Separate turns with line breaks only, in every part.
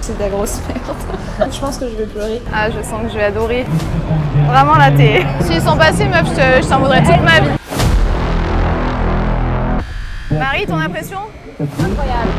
C'est de la grosse merde. Je pense que je vais pleurer.
Ah, je sens que je vais adorer. Vraiment là, t'es... S'ils sont passés, meuf, je t'en voudrais toute ma vie. Marie, ton impression?
Incroyable.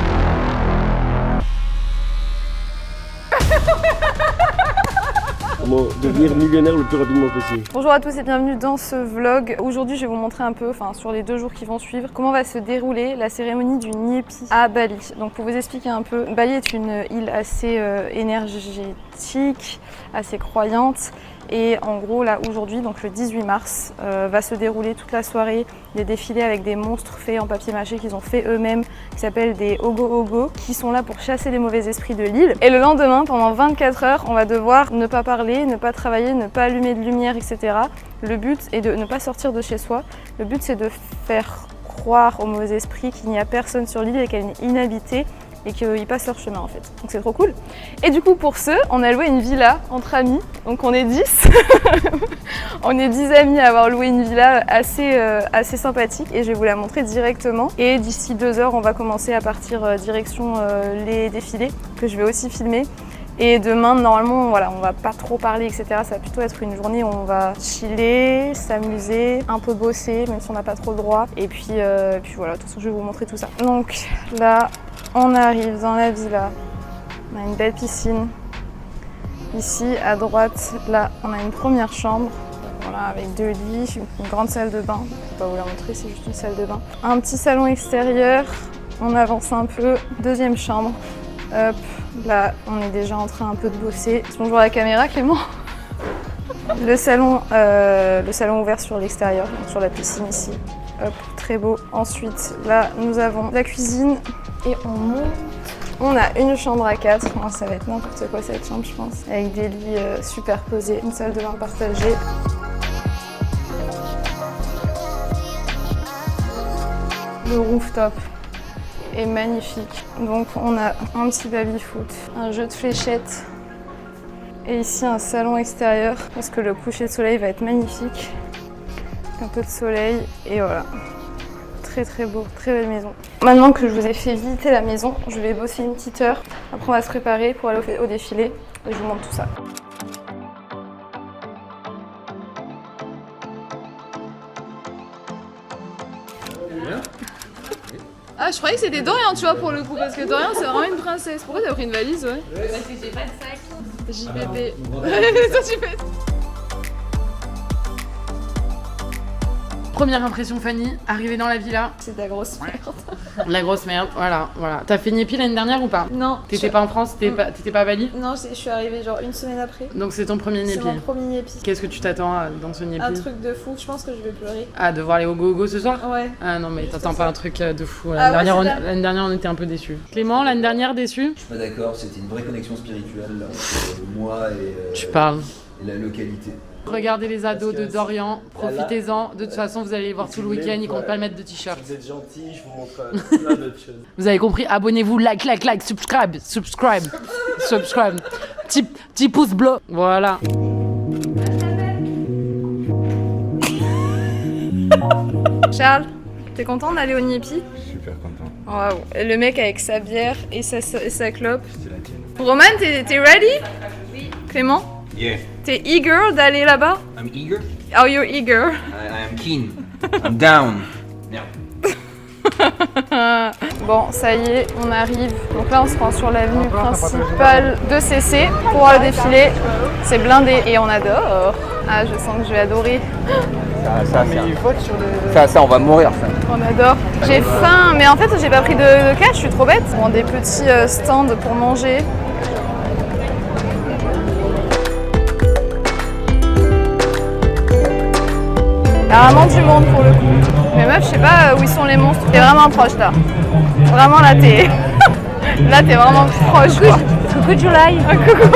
Comment devenir millionnaire le plus rapidement possible.
Bonjour à tous et bienvenue dans ce vlog. Aujourd'hui, je vais vous montrer un peu, sur les 2 jours qui vont suivre, comment va se dérouler la cérémonie du Nyepi à Bali. Donc pour vous expliquer un peu, Bali est une île assez énergétique, assez croyante. Et en gros, là, aujourd'hui, donc le 18 mars, va se dérouler toute la soirée des défilés avec des monstres faits en papier mâché qu'ils ont fait eux-mêmes, qui s'appellent des Ogo-Ogo, qui sont là pour chasser les mauvais esprits de l'île. Et le lendemain, pendant 24 heures, on va devoir ne pas parler, ne pas travailler, ne pas allumer de lumière, etc. Le but est de ne pas sortir de chez soi. Le but, c'est de faire croire aux mauvais esprits qu'il n'y a personne sur l'île et qu'elle est inhabitée, et qu'ils passent leur chemin en fait. Donc c'est trop cool. Et du coup pour ceux, on a loué une villa entre amis, donc on est 10. On est 10 amis à avoir loué une villa assez sympathique et je vais vous la montrer directement. Et d'ici 2 heures, on va commencer à partir direction les défilés, que je vais aussi filmer. Et demain, normalement, voilà, on va pas trop parler, etc. Ça va plutôt être une journée où on va chiller, s'amuser, un peu bosser, même si on n'a pas trop le droit. Et puis voilà, de toute façon, je vais vous montrer tout ça. Donc là, on arrive dans la villa. On a une belle piscine. Ici, à droite, là, on a une première chambre. Voilà, avec 2 lits, une grande salle de bain. Je ne vais pas vous la montrer, c'est juste une salle de bain. Un petit salon extérieur. On avance un peu. 2e chambre. Hop, là, on est déjà en train un peu de bosser. Bonjour à la caméra, Clément. Le salon ouvert sur l'extérieur, donc sur la piscine ici. Hop, très beau. Ensuite, là, nous avons la cuisine et on monte. On a une chambre à 4. Oh, ça va être n'importe quoi cette chambre, je pense. Avec des lits superposés, une salle de bain partagée. Le rooftop est magnifique. Donc on a un petit baby-foot, un jeu de fléchettes et ici un salon extérieur parce que le coucher de soleil va être magnifique. Un peu de soleil et voilà. Très très beau, très belle maison. Maintenant que je vous ai fait visiter la maison, je vais bosser une petite heure. Après on va se préparer pour aller au défilé et je vous montre tout ça. Ah, je croyais que c'était Dorian, tu vois, pour le coup, parce que Dorian, c'est vraiment une princesse. Pourquoi t'as pris une valise, ouais?
Parce que j'ai pas de sac.
JPP. Toi, tu fais.
Première impression, Fanny, arrivée dans la villa.
C'est de la grosse merde.
La grosse merde, voilà. T'as fait Nyepi l'année dernière ou pas?
Non.
T'étais pas en France, t'étais pas à Bali?
Non, je suis arrivée genre une semaine après.
Donc c'est ton premier Nyepi.
C'est mon premier Nyepi.
Qu'est-ce que tu t'attends dans ce Nyepi?
Un truc de fou, je pense que je vais pleurer.
Ah, de voir les Ogo-Ogo ce soir?
Ouais.
Ah non, mais t'attends pas un truc de fou.
Ah ouais,
L'année dernière, on était un peu déçus. Clément, l'année dernière, déçu?
Je suis pas d'accord, c'était une vraie connexion spirituelle entre moi et,
Tu parles.
et la localité.
Regardez les ados de Dorian, profitez-en. De toute façon, vous allez les voir tout le week-end, ils comptent pas le mettre de t-shirt.
Vous êtes gentils, je vous montre plein d'autres choses.
Vous avez compris? Abonnez-vous, like, subscribe. Petit pouce bleu. Voilà.
Charles, t'es content d'aller au Nyepi?
Super content.
Waouh. Et le mec avec sa bière et sa clope.
C'est la tienne.
Roman, t'es ready? Oui. Clément?
Yeah.
T'es eager d'aller là-bas?
I'm eager.
Are you eager?
I am keen. I'm down. Merde.
Bon, ça y est, on arrive. Donc là, on se rend sur l'avenue principale de CC pour voir le défilé. C'est blindé et on adore. Ah, je sens que je vais adorer.
Ça, on va mourir, ça.
On adore. J'ai faim, mais en fait, j'ai pas pris de cash, je suis trop bête. Bon, des petits stands pour manger. Il y a vraiment du monde pour le coup. Mais meuf, je sais pas où ils sont les monstres. T'es vraiment proche là. Vraiment là, t'es. Là, t'es vraiment proche quoi.
Coucou July.
Coucou.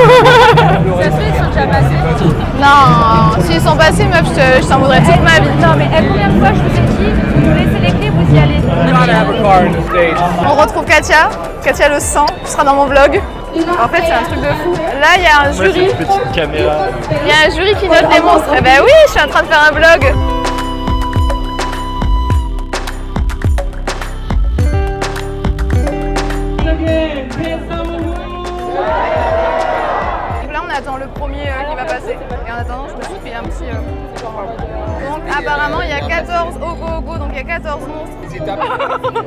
Ça se fait, ils sont déjà passés.
Non, s'ils sont passés, meuf, je t'en voudrais toute ma vie.
Non, mais combien de fois je vous ai dit, vous nous laissez les clés, vous y allez.
On retrouve Katia. Katia le sang, tu seras dans mon vlog. En fait, c'est un truc de fou. Là, il y a un jury.
Petite caméra.
Il y a un jury qui note des monstres. Eh ben oui, je suis en train de faire un vlog. le premier qui va passer. Et en attendant, je me suis pris un petit... Donc apparemment, il y a 14 Ogo, donc il y a 14 monstres.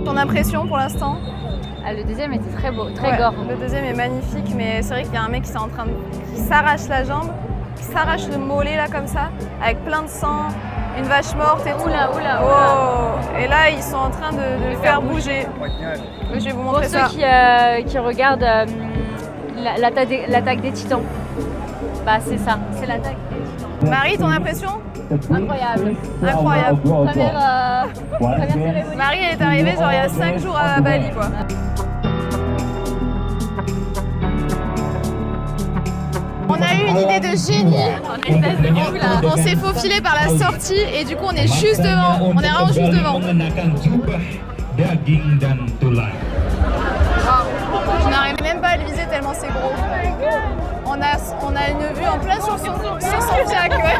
Ton impression pour l'instant?
Le deuxième était très beau, très
Ouais,
gore.
le deuxième est magnifique, mais c'est vrai qu'il y a un mec qui s'arrache la jambe, qui s'arrache le mollet là comme ça, avec plein de sang, une vache morte et tout.
Oula.
Oh. Et là, ils sont en train de le faire bouger. Je vais vous
Pour
montrer
ceux
ça.
qui regardent l'attaque des titans, bah c'est ça, c'est l'attaque des titans.
Marie, ton impression?
Incroyable.
Incroyable.
Première cérémonie.
Marie, elle est arrivée genre il y a 5 jours à Bali quoi. On a eu une idée de génie. On s'est faufilé par la sortie et du coup on est juste devant. On est vraiment juste devant. Je n'arrive même pas à le viser tellement c'est gros. On a une vue en plein sur son fiac. Ouais.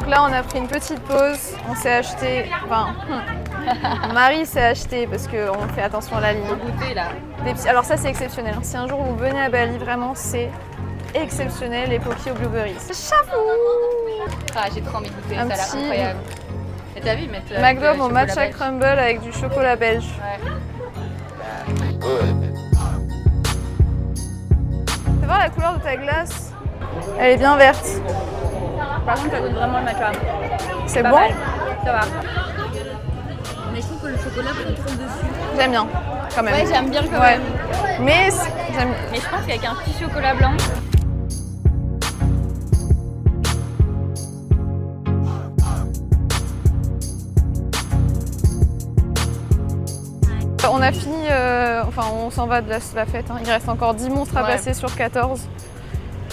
Là, on a pris une petite pause, on s'est acheté, Marie s'est acheté parce qu'on fait attention à la ligne.
Goûter là.
Alors ça c'est exceptionnel, si un jour vous venez à Bali, vraiment c'est exceptionnel les Pocky aux blueberries. Chapeau.
Ah, j'ai trop envie de goûter,
Un
ça a l'air
petit-
incroyable. Et t'as vu, ils mettent
McDo au
chocolat
matcha
belge.
crumble avec du chocolat belge.
Ouais.
Fais voir la couleur de ta glace. Elle est bien verte.
Par contre, ça goûte vraiment le matcha.
C'est
Pas
bon?
mal. Ça va. Mais je trouve que le chocolat prend trop dessus.
J'aime bien, quand même.
Ouais, j'aime bien quand
Ouais.
même.
Mais j'aime.
Mais je pense qu'avec un petit chocolat blanc.
On a fini, on s'en va de la fête. Hein. Il reste encore 10 monstres à
Ouais.
passer sur 14.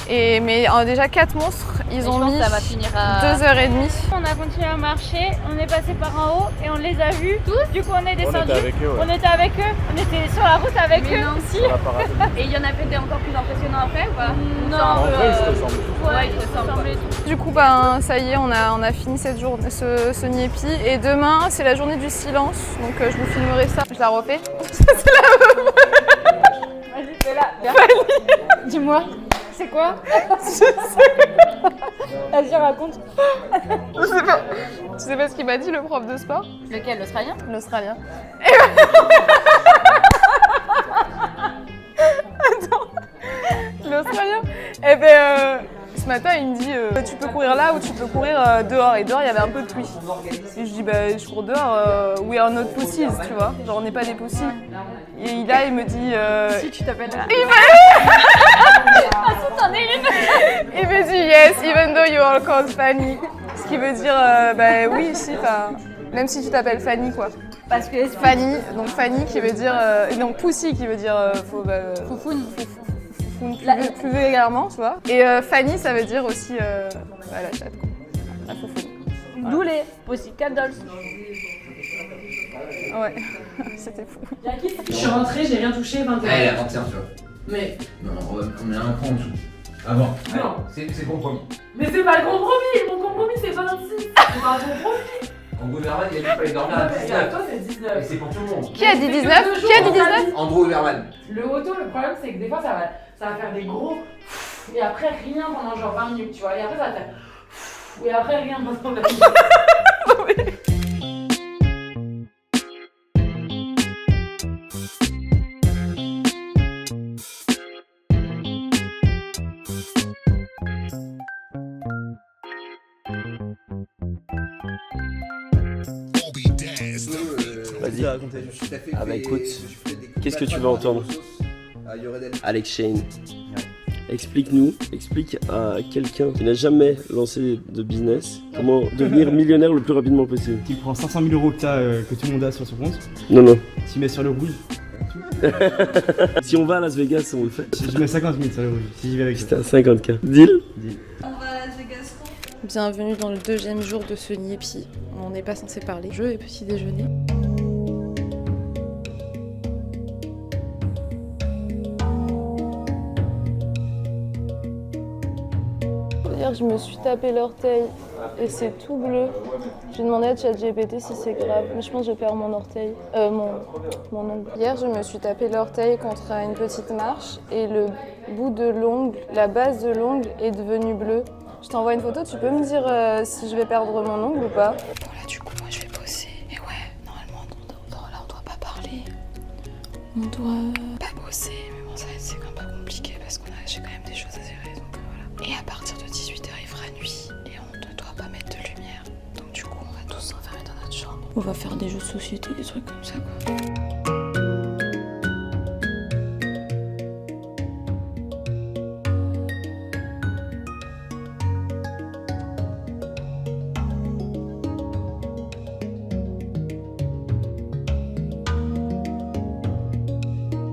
Mais déjà 4 monstres, ils
Mais
ont
je pense
mis
que ça va finir à...
2h30.
On a continué à marcher, on est passé par en haut et on les a vus tous. Du coup, on est descendu.
On était avec eux, ouais.
On était avec eux. On était sur la route avec
Mais
eux
non.
aussi.
Et il y en a peut-être des encore plus impressionnants après ou pas?
Non,
En vrai, ils se ressemblent.
ouais,
ils se ressemblent,
ressemblent.
Du coup, ça y est, on a fini cette journée, ce Niepi. Et demain, c'est la journée du silence. Donc je vous filmerai ça. Je la refais.
Vas-y, fais là. Dis-moi, c'est quoi? Vas-y, raconte.
Tu sais pas ce qu'il m'a dit le prof de sport?
Lequel, l'Australien?
L'Australien. L'Australien. Eh ben, ce matin, il me dit tu peux courir là ou tu peux courir dehors. Et dehors, il y avait un peu de pluie. Et je dis bah, je cours dehors. We are not pussies, tu vois. Genre, on n'est pas des pussies. Et là, il me dit.
Si tu t'appelles.
T'en es une.
Il me dit yes, even though you are called Fanny. Ce qui veut dire bah oui, si, même si tu t'appelles Fanny, quoi.
Parce que
Fanny, donc Fanny qui veut dire. Donc Pussy qui veut dire.
Foufoune.
Plus vulgairement, tu vois. Et Fanny, ça veut dire aussi la chatte, quoi. La foufoune.
d'où les Pussycat Dolls.
Ouais, c'était fou.
Je suis rentrée, j'ai rien touché, 21.
Allez, la 31, tu vois.
Mais,
Non, on est un cran en dessous. Avant.
Non.
C'est compromis.
mais c'est pas le compromis, mon compromis c'est 26. C'est pas un compromis.
Andrew Verman, il a dit qu'il fallait dormir à
Regarde,
19.
toi c'est
Et
19.
c'est pour tout le monde.
Qui a dit 19? Qui a dit 19?
Andrew Verman.
Le auto, le problème c'est que des fois ça va faire des gros et après rien pendant genre 20 minutes, tu vois. Et après ça va faire et après rien pendant 20 minutes.
Vas-y.
raconter.
Ah bah écoute, qu'est-ce que tu veux entendre? Alex Shane. Explique-nous, explique à quelqu'un qui n'a jamais lancé de business comment devenir millionnaire le plus rapidement possible.
Tu prends 500 000 € que tout le monde a sur son compte,
Non, non.
tu mets sur le rouge,
Si on va à Las Vegas, on le fait.
je mets 50 000 sur le rouge, si j'y vais avec ça.
Putain, 50K. Deal?
Bienvenue dans le 2e jour de ce Niepi. On n'est pas censé parler jeu et petit déjeuner. Hier, je me suis tapé l'orteil et c'est tout bleu. J'ai demandé à ChatGPT si c'est grave, mais je pense que je perds mon orteil, mon ongle. Hier, je me suis tapé l'orteil contre une petite marche et le bout de l'ongle, la base de l'ongle est devenue bleue. Je t'envoie une photo, tu peux me dire si je vais perdre mon ongle ou pas? Bon là, du coup, moi je vais bosser. Et ouais, normalement, là on doit pas parler. On doit pas bosser, mais bon, ça c'est un peu compliqué parce j'ai quand même des choses à gérer, donc voilà. Et à partir de 18h, il fera nuit et on ne doit pas mettre de lumière. Donc du coup, on va tous s'enfermer dans notre chambre. On va faire des jeux de société, des trucs comme ça, quoi.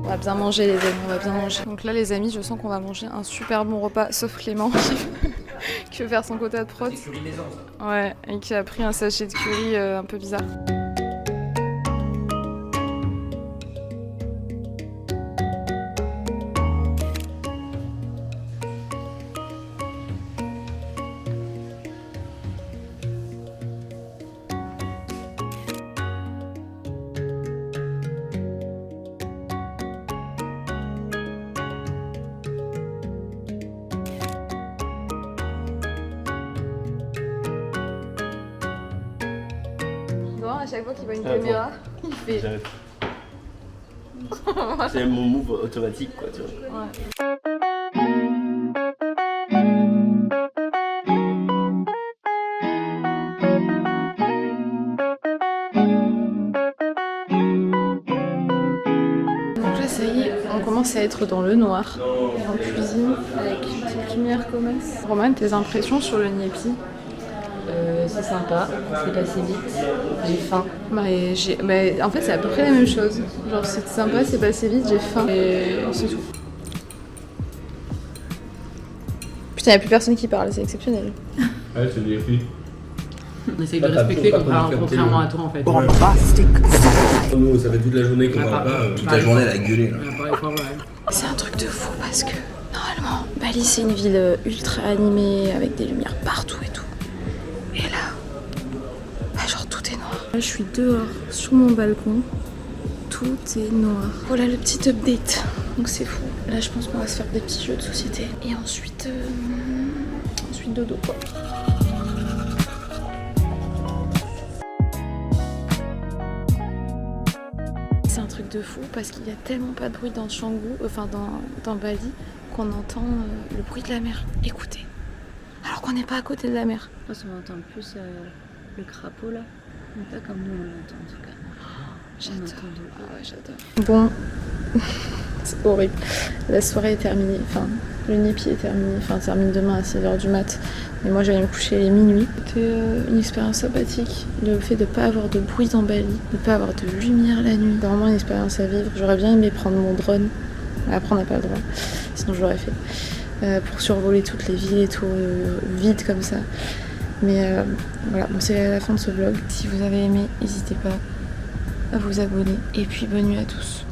On va bien manger les amis, on va bien manger. Donc là les amis, je sens qu'on va manger un super bon repas, sauf Clément qui veut faire son quota de prot.
Curry maison, ça.
Ouais, et qui a pris un sachet de curry un peu bizarre. À chaque fois qu'il voit une caméra, il fait...
J'arrête. C'est mon move automatique, quoi, tu vois.
Ouais. Donc là, ça y est, on commence à être dans le noir, en cuisine, avec une petite lumière commence. Roman, tes impressions sur le Niepi?
C'est sympa, c'est passé vite, j'ai faim.
Mais en fait, c'est à peu près la même chose. Genre, c'est sympa, c'est passé vite, j'ai faim et c'est tout. Putain, y'a plus personne qui parle, c'est exceptionnel.
Ouais, c'est des filles.
On essaye de respecter contrairement à toi en fait.
Nous, ça fait toute la journée qu'on parle pas.
Toute la journée, elle a gueulé. Là.
C'est un truc de fou parce que normalement, Bali c'est une ville ultra animée avec des lumières partout et tout. Et là, bah genre tout est noir. Là, je suis dehors sur mon balcon, tout est noir. Voilà le petit update. Donc c'est fou. Là, je pense qu'on va se faire des petits jeux de société et ensuite dodo quoi. C'est un truc de fou parce qu'il y a tellement pas de bruit dans Canggu, enfin dans Bali, qu'on entend le bruit de la mer. Écoutez. Alors qu'on n'est pas à côté de la mer.
Je pense qu'on entend plus le crapaud là. Mais pas comme nous on l'entend en tout cas.
J'adore. Ah ouais, j'adore. Bon, c'est horrible. La soirée est terminée. Enfin, le Niepi est terminé. Enfin, termine demain à 6h du mat. Mais moi, j'allais me coucher à minuit. C'était une expérience sympathique. Le fait de ne pas avoir de bruit dans Bali, de ne pas avoir de lumière la nuit. C'est vraiment une expérience à vivre. J'aurais bien aimé prendre mon drone. Mais après, on n'a pas le droit. Sinon, je l'aurais fait. Pour survoler toutes les villes et tout, vide comme ça. Mais voilà, bon, c'est la fin de ce vlog. Si vous avez aimé, n'hésitez pas à vous abonner. Et puis bonne nuit à tous.